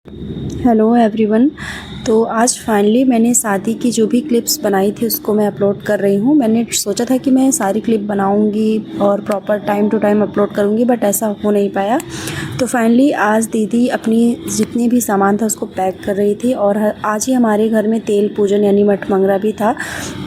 Hello everyone. तो आज finally मैंने शादी की जो भी क्लिप्स बनाई थी उसको मैं अपलोड कर रही हूँ। मैंने सोचा था कि मैं सारी क्लिप बनाऊँगी और proper time to time upload करूँगी, बट ऐसा हो नहीं पाया। तो फाइनली आज दीदी अपनी जितनी भी सामान था उसको पैक कर रही थी और आज ही हमारे घर में तेल पूजन यानी मठ मंगरा भी था।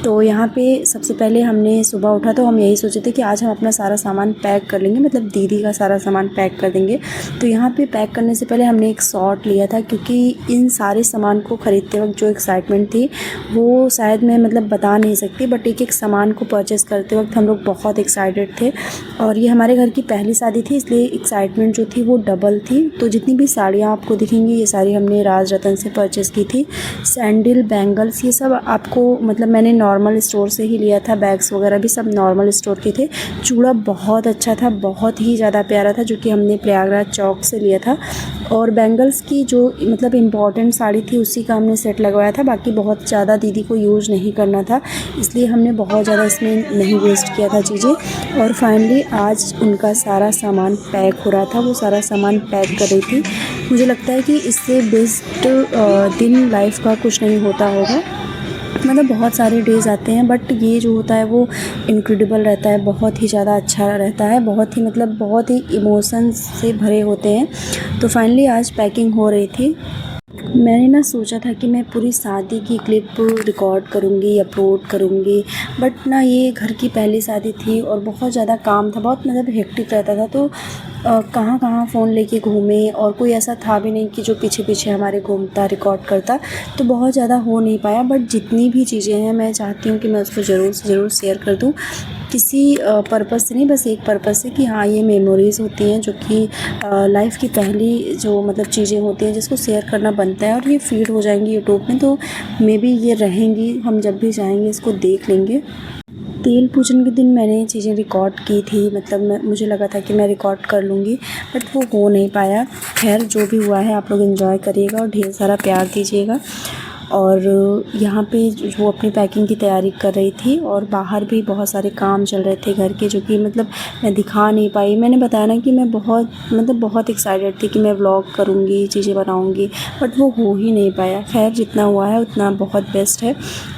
तो यहाँ पे सबसे पहले हमने सुबह उठा तो हम यही सोचे थे कि आज हम अपना सारा सामान पैक कर लेंगे, मतलब दीदी का सारा सामान पैक कर देंगे। तो यहाँ पे पैक करने से पहले हमने एक शॉट लिया था, क्योंकि इन सारे सामान को ख़रीदते वक्त जो एक्साइटमेंट थी वो शायद मैं मतलब बता नहीं सकती, बट एक एक सामान को परचेज़ करते वक्त हम लोग बहुत एक्साइटेड थे। और ये हमारे घर की पहली शादी थी, इसलिए एक्साइटमेंट जो थी वो डबल थी। तो जितनी भी साड़ियाँ आपको दिखेंगी ये सारी हमने राज रतन से परचेज़ की थी। सैंडल, बैंगल्स, ये सब आपको मतलब मैंने नॉर्मल स्टोर से ही लिया था। बैग्स वगैरह भी सब नॉर्मल स्टोर के थे। चूड़ा बहुत अच्छा था, बहुत ही ज़्यादा प्यारा था, जो कि हमने प्रयागराज चौक से लिया था। और बैंगल्स की जो मतलब इम्पॉर्टेंट साड़ी थी उसी का हमने सेट लगवाया था। बाकी बहुत ज़्यादा दीदी को यूज़ नहीं करना था, इसलिए हमने बहुत ज़्यादा इसमें नहीं वेस्ट किया था चीज़ें। और फाइनली आज उनका सारा सामान पैक हो रहा था, वो सारा सामान पैक कर रही थी। मुझे लगता है कि इससे बेस्ट दिन लाइफ का कुछ नहीं होता होगा। मतलब बहुत सारे डेज़ आते हैं, बट ये जो होता है वो इनक्रेडिबल रहता है, बहुत ही ज़्यादा अच्छा रहता है, बहुत ही मतलब बहुत ही इमोशंस से भरे होते हैं। तो फाइनली आज पैकिंग हो रही थी। मैंने ना सोचा था कि मैं पूरी शादी की क्लिप रिकॉर्ड करूँगी, अपलोड करूँगी, बट ना ये घर की पहली शादी थी और बहुत ज़्यादा काम था, बहुत मतलब हेक्टिक रहता था। तो कहाँ कहाँ फ़ोन लेके घूमे और कोई ऐसा था भी नहीं कि जो पीछे पीछे हमारे घूमता रिकॉर्ड करता। तो बहुत ज़्यादा हो नहीं पाया, बट जितनी भी चीज़ें हैं मैं चाहती हूँ कि मैं उसको ज़रूर से ज़रूर शेयर कर दूँ। किसी पर्पज़ से नहीं, बस एक पर्पज़ से कि हाँ ये मेमोरीज़ होती हैं जो कि लाइफ़ की पहली जो मतलब चीज़ें होती हैं जिसको शेयर करना बनता है। और ये फ़ीड हो जाएंगी यूट्यूब में, तो मे बी ये रहेंगी, हम जब भी जाएंगे इसको देख लेंगे। तेल पूजन के दिन मैंने ये चीज़ें रिकॉर्ड की थी, मतलब मुझे लगा था कि मैं रिकॉर्ड कर लूँगी, बट वो हो नहीं पाया। खैर जो भी हुआ है आप लोग एंजॉय करिएगा और ढेर सारा प्यार दीजिएगा। और यहाँ पे वो अपनी पैकिंग की तैयारी कर रही थी और बाहर भी बहुत सारे काम चल रहे थे घर के, जो कि मतलब मैं दिखा नहीं पाई। मैंने बताया ना कि मैं बहुत एक्साइटेड थी कि मैं व्लॉग करूँगी, चीज़ें बनाऊँगी, बट वो हो ही नहीं पाया। खैर जितना हुआ है उतना बहुत बेस्ट है।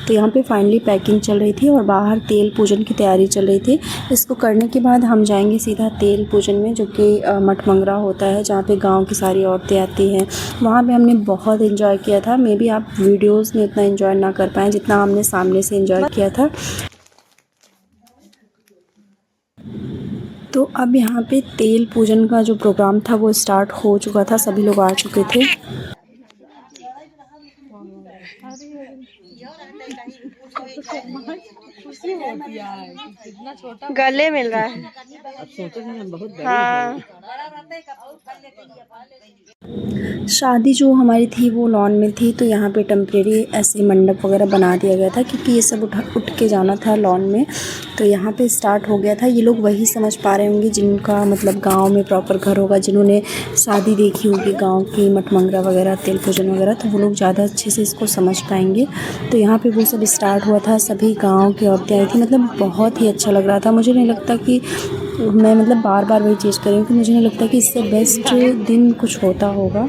तो यहाँ पे फाइनली पैकिंग चल रही थी और बाहर तेल पूजन की तैयारी चल रही थी। इसको करने के बाद हम जाएंगे सीधा तेल पूजन में, जो कि मठ मंगरा होता है, जहाँ पे गांव की सारी औरतें आती हैं। वहाँ पे हमने बहुत एंजॉय किया था। मे बी आप वीडियोस में इतना एंजॉय ना कर पाएँ जितना हमने सामने से एंजॉय किया था। तो अब यहाँ पे तेल पूजन का जो प्रोग्राम था वो स्टार्ट हो चुका था, सभी लोग आ चुके थे। गले मिल रहा है। हाँ। शादी जो हमारी थी वो लॉन में थी, तो यहाँ पे टेम्परेरी ऐसे मंडप वगैरह बना दिया गया था, क्योंकि ये सब उठ के जाना था लॉन में। तो यहाँ पे स्टार्ट हो गया था। ये लोग वही समझ पा रहे होंगे जिनका मतलब गांव में प्रॉपर घर होगा, जिन्होंने शादी देखी होगी गांव की, मठ मंगरा वगैरह, तेल पूजन वगैरह, तो वो लोग ज़्यादा अच्छे से इसको समझ पाएंगे। तो यहाँ पे वो सब स्टार्ट हुआ था, सभी गाँव की औरतें आई थी। मतलब बहुत ही अच्छा लग रहा था। मुझे नहीं लगता कि मैं मतलब बार बार वही चीज़ कर रही हूँ कि मुझे नहीं लगता कि इससे बेस्ट दिन कुछ होता होगा।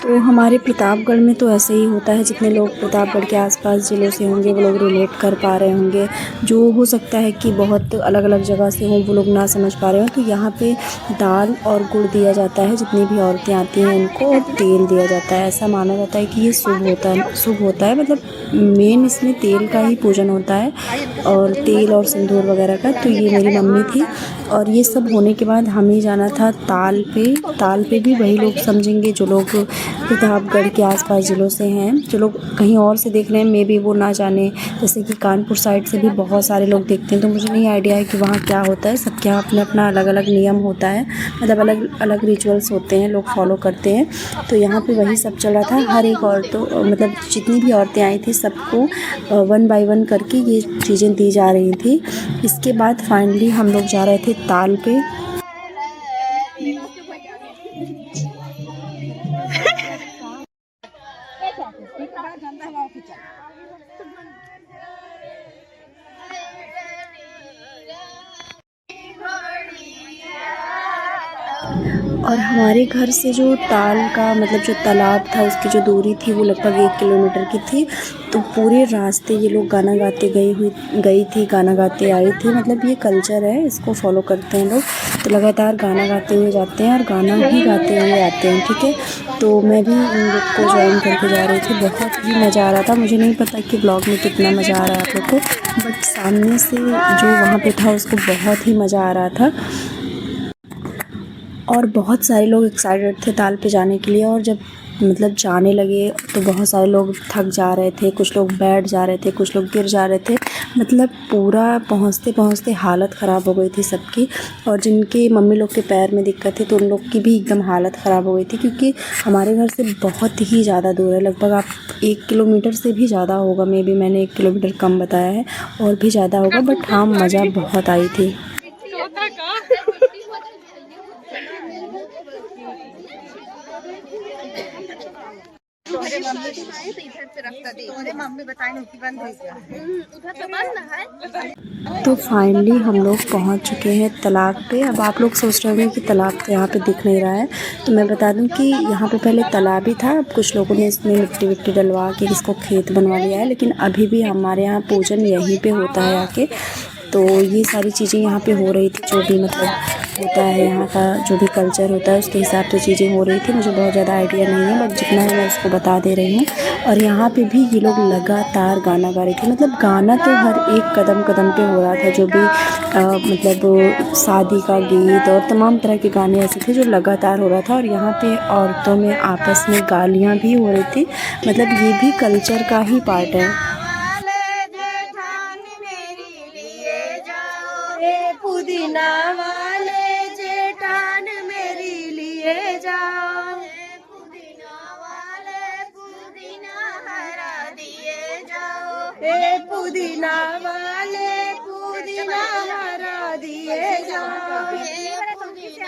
तो हमारे प्रतापगढ़ में तो ऐसे ही होता है। जितने लोग प्रतापगढ़ के आसपास ज़िलों से होंगे वो लोग रिलेट कर पा रहे होंगे। जो हो सकता है कि बहुत अलग अलग जगह से हों वो लोग ना समझ पा रहे हो। तो यहाँ पे दाल और गुड़ दिया जाता है, जितनी भी औरतें आती हैं उनको, और तेल दिया जाता है। ऐसा माना जाता है कि ये शुभ होता है, मतलब मेन इसमें तेल का ही पूजन होता है, और तेल और सिंदूर वगैरह का। तो ये मेरी मम्मी थी और ये सब होने के बाद हमें जाना था ताल पे। ताल पे भी वही लोग समझेंगे जो लोग प्रतापगढ़ के आसपास ज़िलों से हैं। जो लोग कहीं और से देख रहे हैं मे बी वो ना जाने, जैसे कि कानपुर साइड से भी बहुत सारे लोग देखते हैं, तो मुझे नहीं आइडिया है कि वहाँ क्या होता है। सबके यहाँ अपना अपना अलग अलग नियम होता है, मतलब अलग अलग रिचुअल्स होते हैं, लोग फॉलो करते हैं। तो यहाँ पे वही सब चल रहा था। हर एक औरतों मतलब जितनी भी औरतें आई थी सबको 1 बाय 1 करके ये चीज़ें दी जा रही थी। इसके बाद फाइनली हम लोग जा रहे थे ताल पे। और हमारे घर से जो ताल का मतलब जो तालाब था उसकी जो दूरी थी वो लगभग 1 किलोमीटर की थी। तो पूरे रास्ते ये लोग गाना गाते गई थी, गाना गाते आई थी। मतलब ये कल्चर है, इसको फॉलो करते हैं लोग। तो लगातार गाना गाते हुए जाते हैं और गाना ही गाते हुए आते हैं, ठीक है। तो मैं भी इन लोग को ज्वाइन करके जा रही थी। बहुत ही मज़ा आ रहा था। मुझे नहीं पता कि ब्लॉग में कितना मज़ा आ रहा है आप लोग को, बट सामने से जो वहाँ पे था उसको बहुत ही मज़ा आ रहा था। और बहुत सारे लोग एक्साइटेड थे ताल पे जाने के लिए। और जब मतलब जाने लगे तो बहुत सारे लोग थक जा रहे थे, कुछ लोग बैठ जा रहे थे, कुछ लोग गिर जा रहे थे। मतलब पूरा पहुँचते पहुँचते हालत ख़राब हो गई थी सबकी। और जिनके मम्मी लोग के पैर में दिक्कत थी तो उन लोग की भी एकदम हालत ख़राब हो गई थी, क्योंकि हमारे घर से बहुत ही ज़्यादा दूर है। लगभग आप 1 किलोमीटर से भी ज़्यादा होगा, मे बी मैंने 1 किलोमीटर कम बताया है, और भी ज़्यादा होगा। बट हाँ, मज़ा बहुत आई थी। तो फाइनली हम लोग पहुंच चुके हैं तालाब पे। अब आप लोग सोच रहे होंगे कि तालाब तो यहाँ पे दिख नहीं रहा है, तो मैं बता दूं कि यहाँ पे पहले तालाब ही था। अब कुछ लोगों ने इसमें मिट्टी विट्टी डलवा के इसको खेत बनवा लिया है, लेकिन अभी भी हमारे यहाँ पूजन यहीं पे होता है आके। तो ये सारी चीज़ें यहाँ पे हो रही थी, जो भी मतलब होता है यहाँ का, जो भी कल्चर होता है उसके हिसाब से चीज़ें हो रही थी। मुझे बहुत ज़्यादा आइडिया नहीं है, बट जितना है मैं उसको बता दे रही हूँ। और यहाँ पे भी ये लोग लगातार गाना गा रहे थे। मतलब गाना तो हर एक कदम कदम पे हो रहा था, जो भी मतलब शादी का गीत और तमाम तरह के गाने ऐसे थे जो लगातार हो रहा था। और यहाँ पे औरतों में आपस में गालियाँ भी हो रही थी। मतलब ये भी कल्चर का ही पार्ट है। पुदीना वाले जेठान मेरी लिए जाओ, पुदीना वाले पुदीना हरा दिए जाओ, पुदीना वाले पुदीना हरा दिए जाओ।